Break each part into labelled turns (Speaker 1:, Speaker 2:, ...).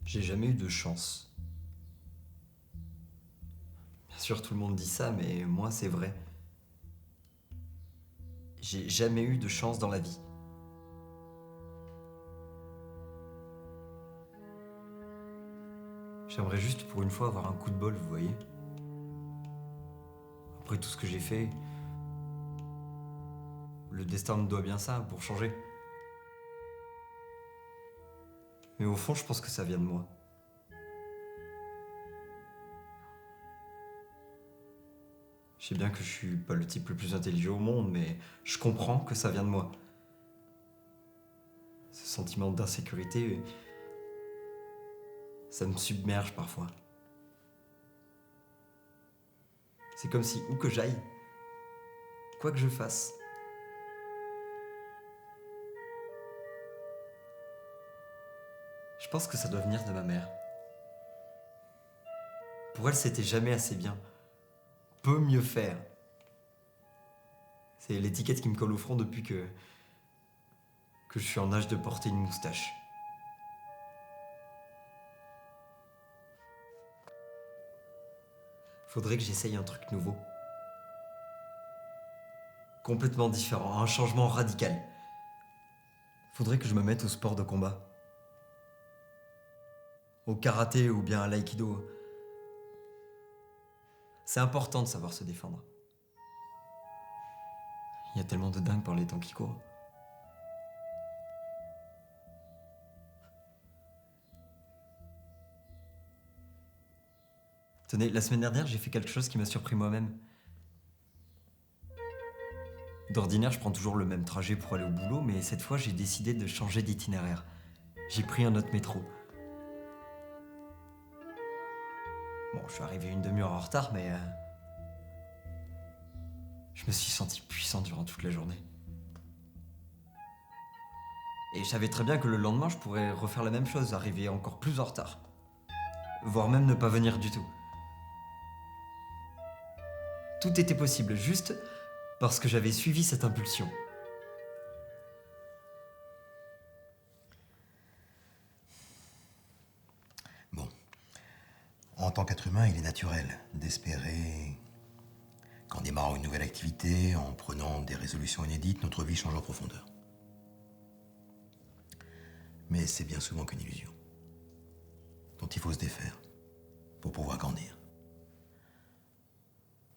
Speaker 1: J'ai jamais eu de chance. Bien sûr, tout le monde dit ça, mais moi, c'est vrai. J'ai jamais eu de chance dans la vie. J'aimerais juste pour une fois avoir un coup de bol, vous voyez. Après tout ce que j'ai fait, le destin me doit bien ça pour changer. Mais au fond, je pense que ça vient de moi. Je sais bien que je suis pas le type le plus intelligent au monde, mais je comprends que ça vient de moi. Ce sentiment d'insécurité, ça me submerge parfois. C'est comme si, où que j'aille, quoi que je fasse, je pense que ça doit venir de ma mère. Pour elle, c'était jamais assez bien. Peut mieux faire. C'est l'étiquette qui me colle au front depuis que je suis en âge de porter une moustache. Faudrait que j'essaye un truc nouveau. Complètement différent, un changement radical. Faudrait que je me mette au sport de combat. Au karaté ou bien à l'aïkido. C'est important de savoir se défendre. Il y a tellement de dingues par les temps qui courent. Tenez, la semaine dernière, j'ai fait quelque chose qui m'a surpris moi-même. D'ordinaire, je prends toujours le même trajet pour aller au boulot, mais cette fois, j'ai décidé de changer d'itinéraire. J'ai pris un autre métro. Bon, je suis arrivé une demi-heure en retard, mais je me suis senti puissant durant toute la journée. Et je savais très bien que le lendemain, je pourrais refaire la même chose, arriver encore plus en retard. Voire même ne pas venir du tout. Tout était possible, juste parce que j'avais suivi cette impulsion.
Speaker 2: Bon. En tant qu'être humain, il est naturel d'espérer qu'en démarrant une nouvelle activité, en prenant des résolutions inédites, notre vie change en profondeur. Mais c'est bien souvent qu'une illusion, dont il faut se défaire pour pouvoir grandir.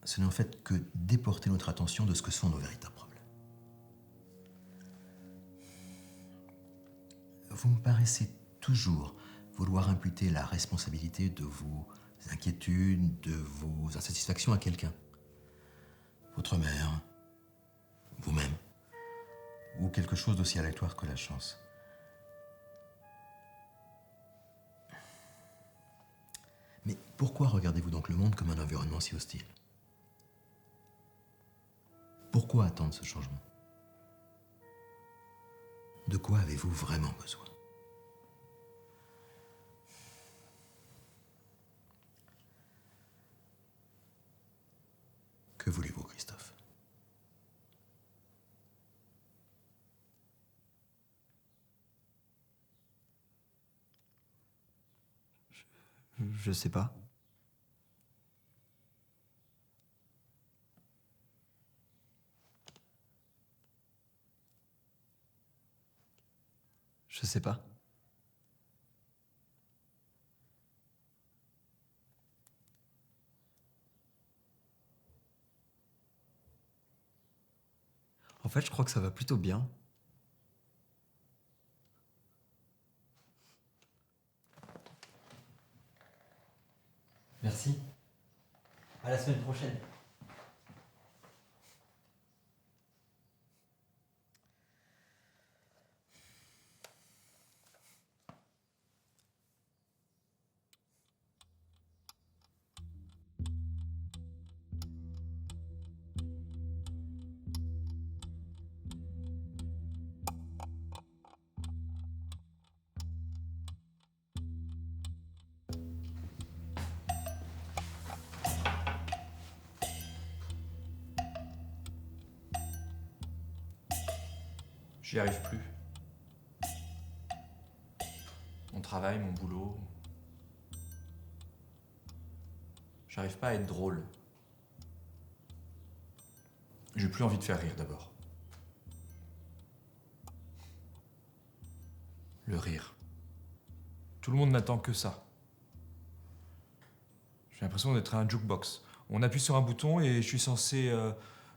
Speaker 2: Ce n'est en fait que déporter notre attention de ce que sont nos véritables problèmes. Vous me paraissez toujours vouloir imputer la responsabilité de vos inquiétudes, de vos insatisfactions à quelqu'un. Votre mère, vous-même, ou quelque chose d'aussi aléatoire que la chance. Mais pourquoi regardez-vous donc le monde comme un environnement si hostile? Pourquoi attendre ce changement? De quoi avez-vous vraiment besoin? Que voulez-vous, Christophe?
Speaker 1: Je sais pas. Je sais pas. En fait, je crois que ça va plutôt bien. Merci. À la semaine prochaine.
Speaker 3: J'y arrive plus. Mon travail, mon boulot, J'arrive pas à être drôle. J'ai plus envie de faire rire d'abord. Le rire. Tout le monde n'attend que ça. J'ai l'impression d'être un jukebox. On appuie sur un bouton et je suis censé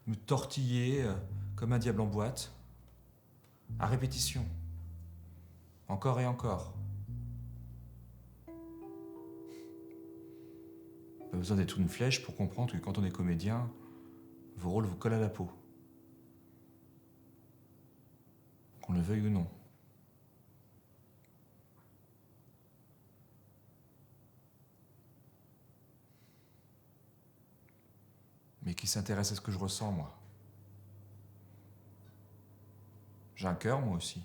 Speaker 3: me tortiller comme un diable en boîte. À répétition. Encore et encore. Pas besoin d'être une flèche pour comprendre que quand on est comédien, vos rôles vous collent à la peau. Qu'on le veuille ou non. Mais qui s'intéresse à ce que je ressens, moi? J'ai un cœur, moi aussi.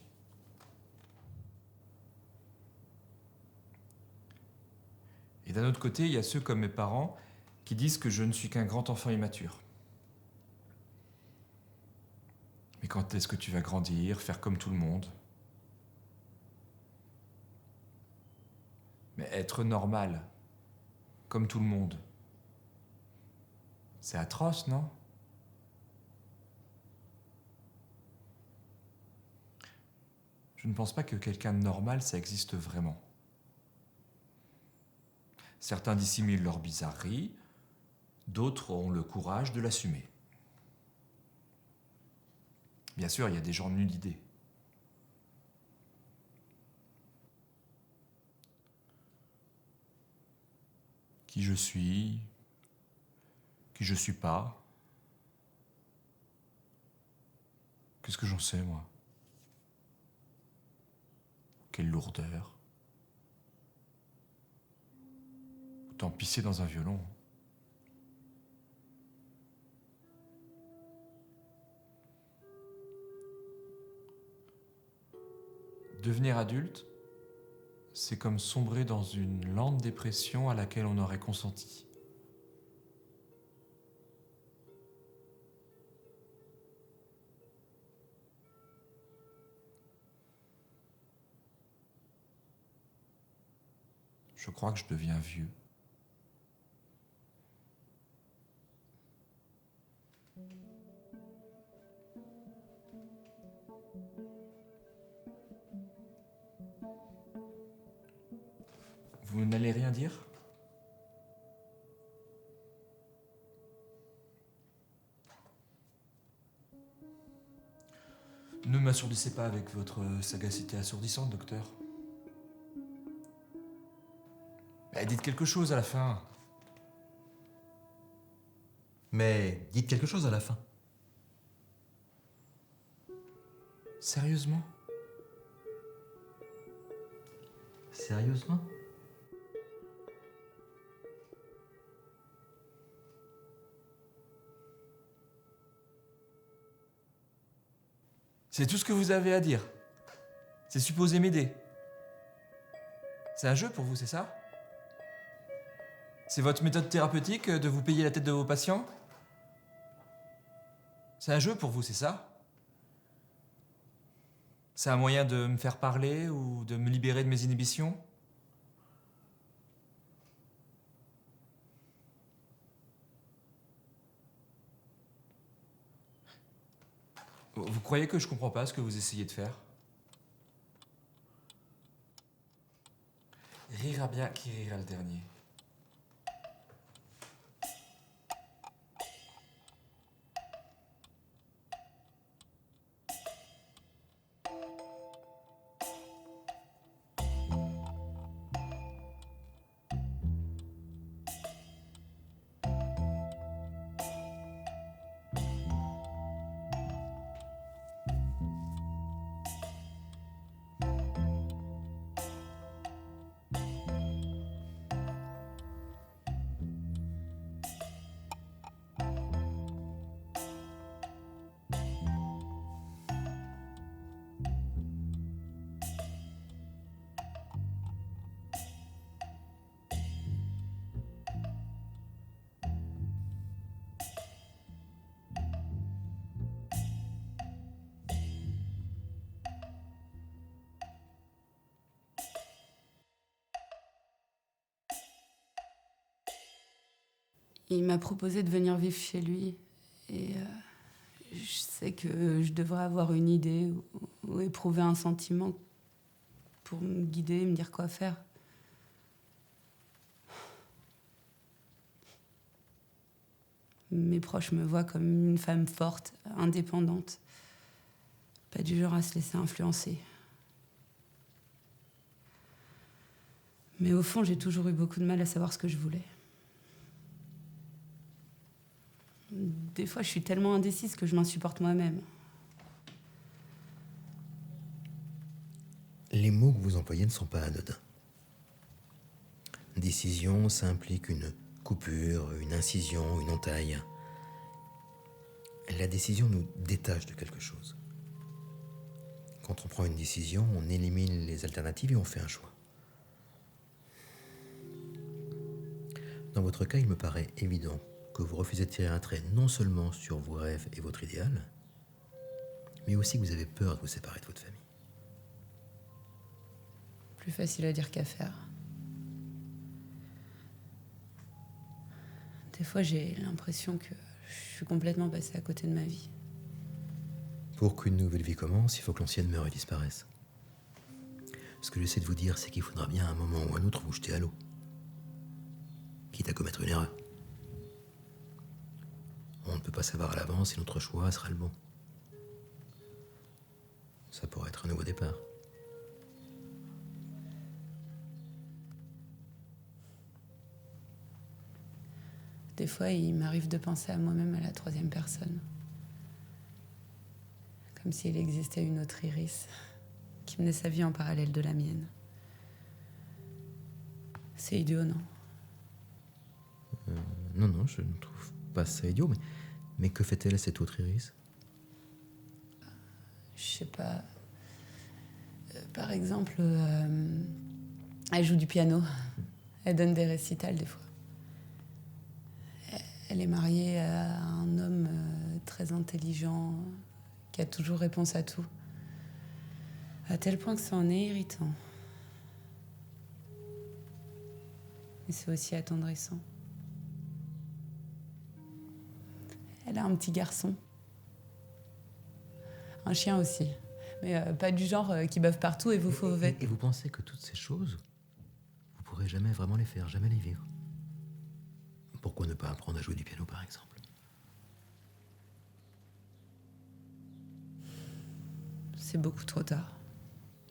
Speaker 3: Et d'un autre côté, il y a ceux comme mes parents qui disent que je ne suis qu'un grand enfant immature. Mais quand est-ce que tu vas grandir, faire comme tout le monde? Mais être normal, comme tout le monde, c'est atroce, non? Je ne pense pas que quelqu'un de normal, ça existe vraiment. Certains dissimulent leur bizarrerie, d'autres ont le courage de l'assumer. Bien sûr, il y a des gens nus d'idées. Qui je suis pas. Qu'est-ce que j'en sais, moi? Quelle lourdeur. Autant pisser dans un violon. Devenir adulte, c'est comme sombrer dans une lente dépression à laquelle on aurait consenti. Je crois que je deviens vieux. Vous n'allez rien dire? Ne m'assourdissez pas avec votre sagacité assourdissante, docteur. Dites quelque chose à la fin.
Speaker 1: Mais dites quelque chose à la fin.
Speaker 3: Sérieusement?
Speaker 1: Sérieusement?
Speaker 3: C'est tout ce que vous avez à dire. C'est supposé m'aider. C'est un jeu pour vous, c'est ça? C'est votre méthode thérapeutique de vous payer la tête de vos patients? C'est un jeu pour vous, c'est ça? C'est un moyen de me faire parler ou de me libérer de mes inhibitions? Vous croyez que je comprends pas ce que vous essayez de faire? Rira bien qui rira le dernier.
Speaker 4: Il m'a proposé de venir vivre chez lui. Et je sais que je devrais avoir une idée ou éprouver un sentiment pour me guider, me dire quoi faire. Mes proches me voient comme une femme forte, indépendante, pas du genre à se laisser influencer. Mais au fond, j'ai toujours eu beaucoup de mal à savoir ce que je voulais. Des fois, je suis tellement indécise que je m'insupporte moi-même.
Speaker 2: Les mots que vous employez ne sont pas anodins. Décision, ça implique une coupure, une incision, une entaille. La décision nous détache de quelque chose. Quand on prend une décision, on élimine les alternatives et on fait un choix. Dans votre cas, il me paraît évident que vous refusez de tirer un trait non seulement sur vos rêves et votre idéal, mais aussi que vous avez peur de vous séparer de votre famille.
Speaker 4: Plus facile à dire qu'à faire. Des fois, j'ai l'impression que je suis complètement passée à côté de ma vie.
Speaker 2: Pour qu'une nouvelle vie commence, il faut que l'ancienne meure et disparaisse. Ce que j'essaie de vous dire, c'est qu'il faudra bien à un moment ou à un autre vous jeter à l'eau. Quitte à commettre une erreur. On ne peut pas savoir à l'avance si notre choix sera le bon. Ça pourrait être un nouveau départ.
Speaker 4: Des fois, il m'arrive de penser à moi-même à la troisième personne. Comme s'il existait une autre Iris qui menait sa vie en parallèle de la mienne. C'est idiot, non?
Speaker 2: Non, je ne trouve pas ça idiot, mais que fait-elle cette autre Iris?
Speaker 4: Je sais pas. Par exemple, elle joue du piano. Elle donne des récitals des fois. Elle est mariée à un homme très intelligent, qui a toujours réponse à tout. À tel point que ça en est irritant. Mais c'est aussi attendrissant. Elle a un petit garçon. Un chien aussi. Mais pas du genre qui bave partout et vous fauvez.
Speaker 2: Et vous pensez que toutes ces choses, vous pourrez jamais vraiment les faire, jamais les vivre? Pourquoi ne pas apprendre à jouer du piano, par exemple?
Speaker 4: C'est beaucoup trop tard.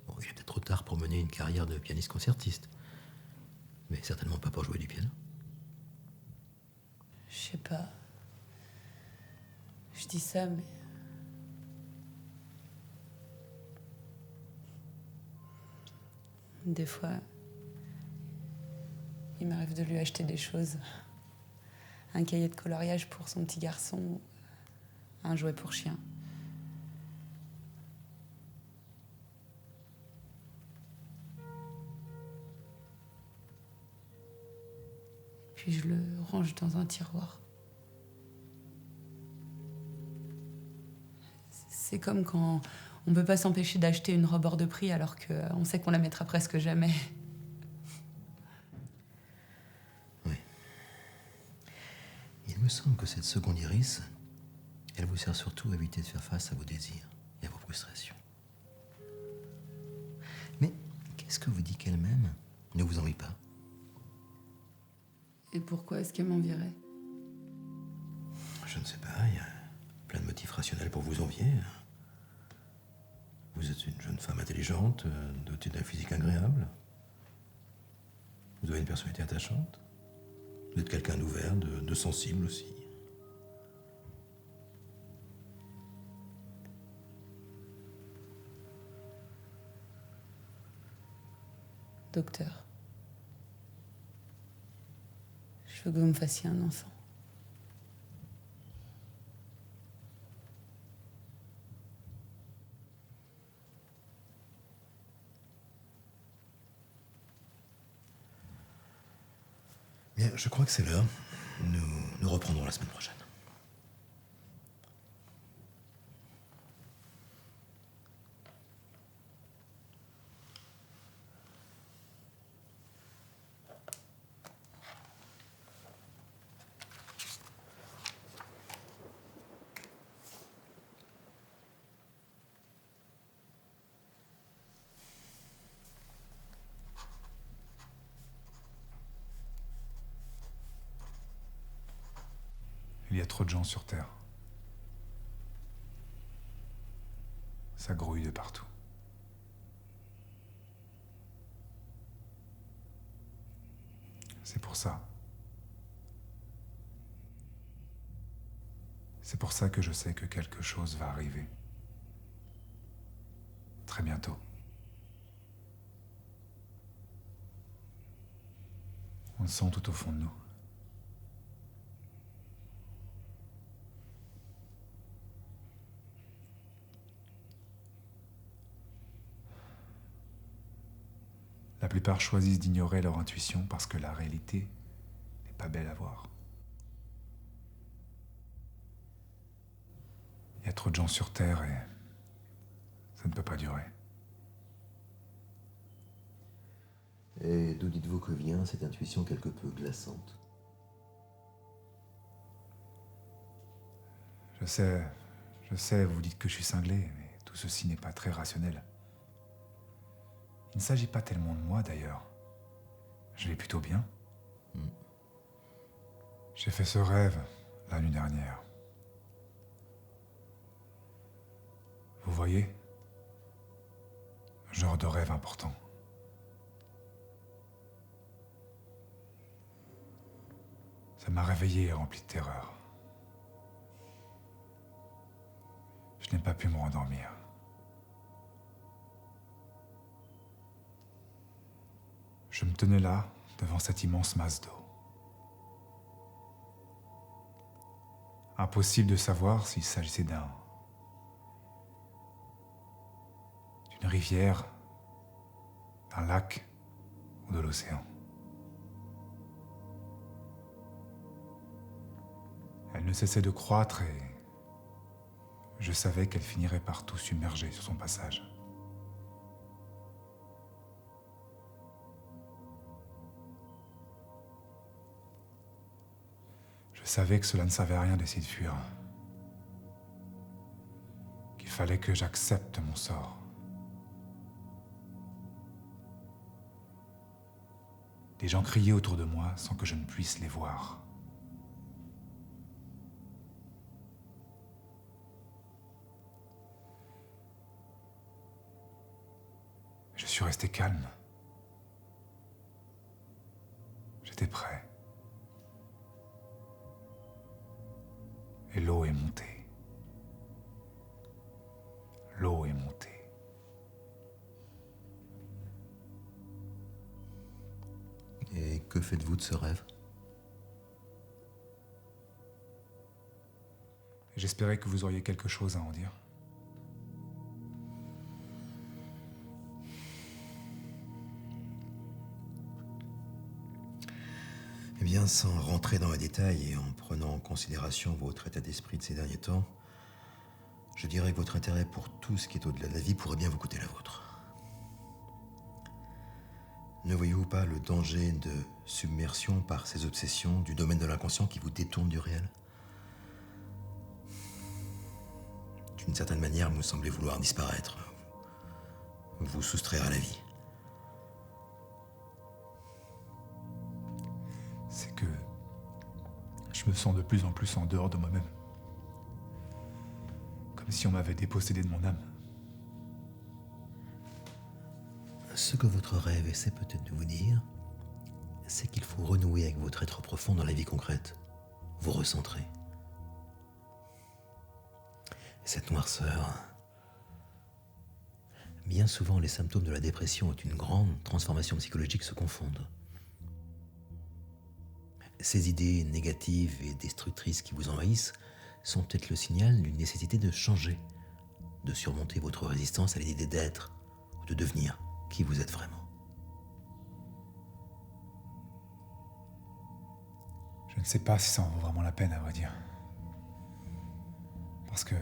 Speaker 2: Bon, il est peut-être trop tard pour mener une carrière de pianiste concertiste. Mais certainement pas pour jouer du piano.
Speaker 4: Je sais pas. Je dis ça, mais... Des fois, il m'arrive de lui acheter des choses. Un cahier de coloriage pour son petit garçon, un jouet pour chien. Puis je le range dans un tiroir. C'est comme quand on peut pas s'empêcher d'acheter une robe hors de prix alors qu'on sait qu'on la mettra presque jamais.
Speaker 2: Oui. Il me semble que cette seconde Iris, elle vous sert surtout à éviter de faire face à vos désirs et à vos frustrations. Mais qu'est-ce que vous dit qu'elle-même ne vous envie pas?
Speaker 4: Et pourquoi est-ce qu'elle m'envierait?
Speaker 2: Je ne sais pas, il y a plein de motifs rationnels pour vous envier. Vous êtes une jeune femme intelligente, dotée d'un physique agréable. Vous avez une personnalité attachante. Vous êtes quelqu'un d'ouvert, de sensible aussi.
Speaker 4: Docteur, je veux que vous me fassiez un enfant.
Speaker 2: Bien, je crois que c'est l'heure. Nous reprendrons la semaine prochaine.
Speaker 3: y a trop de gens sur Terre. Ça grouille de partout. C'est pour ça. C'est pour ça que je sais que quelque chose va arriver. Très bientôt. On le sent tout au fond de nous. La plupart choisissent d'ignorer leur intuition parce que la réalité n'est pas belle à voir. Il y a trop de gens sur Terre et ça ne peut pas durer.
Speaker 2: Et d'où dites-vous que vient cette intuition quelque peu glaçante?
Speaker 3: Je sais, vous dites que je suis cinglé, mais tout ceci n'est pas très rationnel. Il ne s'agit pas tellement de moi d'ailleurs. Je vais plutôt bien. J'ai fait ce rêve la nuit dernière. Vous voyez? Genre de rêve important. Ça m'a réveillé et rempli de terreur. Je n'ai pas pu me rendormir. Je me tenais là, devant cette immense masse d'eau. Impossible de savoir s'il s'agissait d'une rivière, d'un lac ou de l'océan. Elle ne cessait de croître et je savais qu'elle finirait par tout submerger sur son passage. Je savais que cela ne servait à rien d'essayer de fuir. Qu'il fallait que j'accepte mon sort. Des gens criaient autour de moi sans que je ne puisse les voir. Je suis resté calme. J'étais prêt. Et l'eau est montée. L'eau est montée.
Speaker 2: Et que faites-vous de ce rêve?
Speaker 3: J'espérais que vous auriez quelque chose à en dire.
Speaker 2: Eh bien, sans rentrer dans les détails et en prenant en considération votre état d'esprit de ces derniers temps, je dirais que votre intérêt pour tout ce qui est au-delà de la vie pourrait bien vous coûter la vôtre. Ne voyez-vous pas le danger de submersion par ces obsessions du domaine de l'inconscient qui vous détournent du réel? D'une certaine manière, vous semblez vouloir disparaître, vous soustraire à la vie.
Speaker 3: C'est que je me sens de plus en plus en dehors de moi-même. Comme si on m'avait dépossédé de mon âme.
Speaker 2: Ce que votre rêve essaie peut-être de vous dire, c'est qu'il faut renouer avec votre être profond dans la vie concrète, vous recentrer. Cette noirceur, bien souvent les symptômes de la dépression et une grande transformation psychologique se confondent. Ces idées négatives et destructrices qui vous envahissent sont peut-être le signal d'une nécessité de changer, de surmonter votre résistance à l'idée d'être ou de devenir qui vous êtes vraiment.
Speaker 3: Je ne sais pas si ça en vaut vraiment la peine, à vrai dire. Parce que...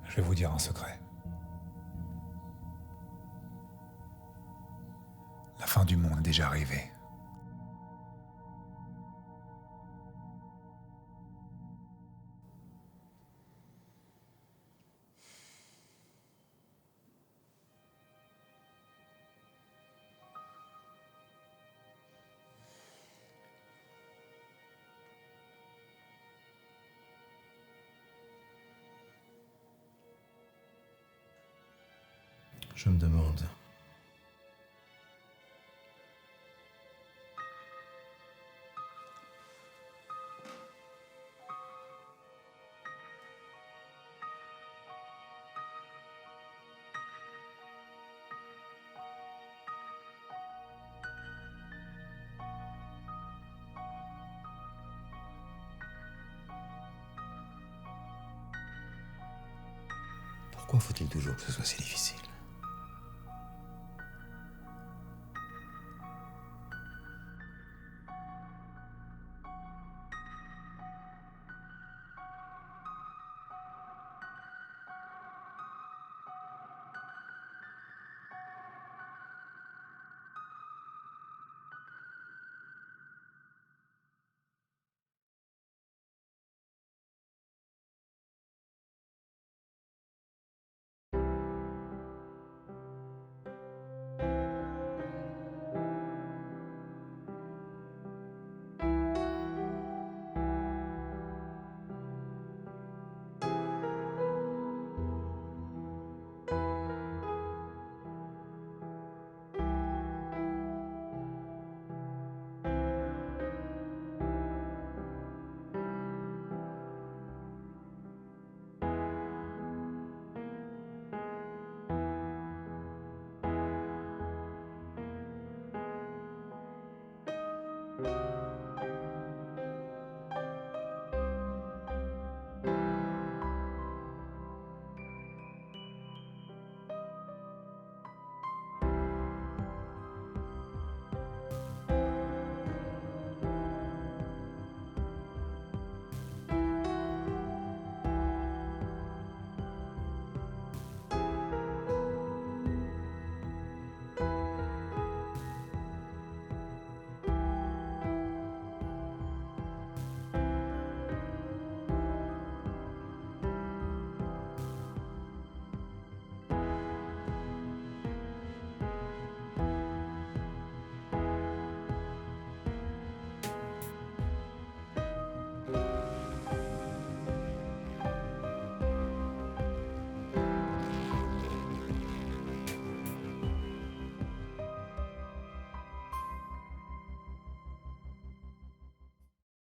Speaker 3: Je vais vous dire un secret. La fin du monde est déjà arrivée.
Speaker 2: Je me demande. Pourquoi faut-il toujours que ce soit si difficile?